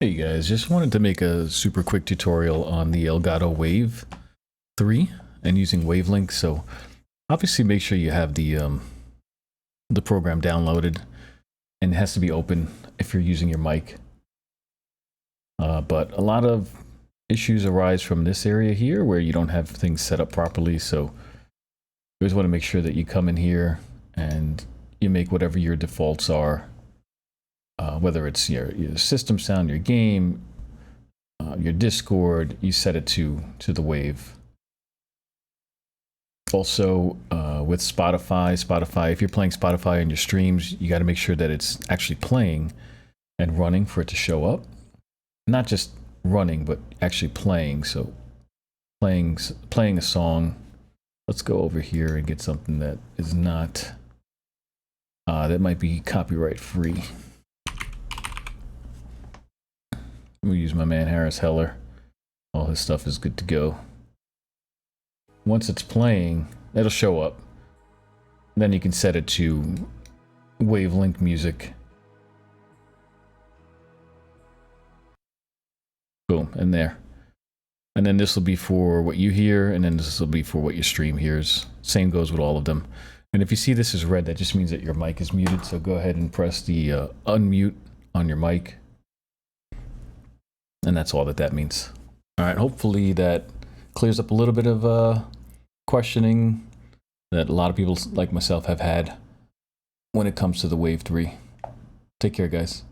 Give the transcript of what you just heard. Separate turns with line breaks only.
Hey guys, just wanted to make a super quick tutorial on the Elgato Wave 3 and using Wavelink. So obviously make sure you have the program downloaded, and it has to be open if you're using your mic. But a lot of issues arise from this area here where you don't have things set up properly. So you always want to make sure that you come in here and you make whatever your defaults are. Whether it's your system sound, your game, your Discord, you set it to the wave. Also, with Spotify, if you're playing Spotify on your streams, you got to make sure that it's actually playing and running for it to show up. Not just running, but actually playing. So playing a song. Let's go over here and get something that is not, that might be copyright free. I'm gonna use my man Harris Heller. All his stuff is good to go. Once it's playing, it'll show up. Then you can set it to Wavelink music. Boom, and there. And then this will be for what you hear, and then this will be for what your stream hears. Same goes with all of them. And if you see this is red, that just means that your mic is muted. So go ahead and press the unmute on your mic. And that's all that means. All right, hopefully that clears up a little bit of questioning that a lot of people like myself have had when it comes to the Wave 3. Take care, guys.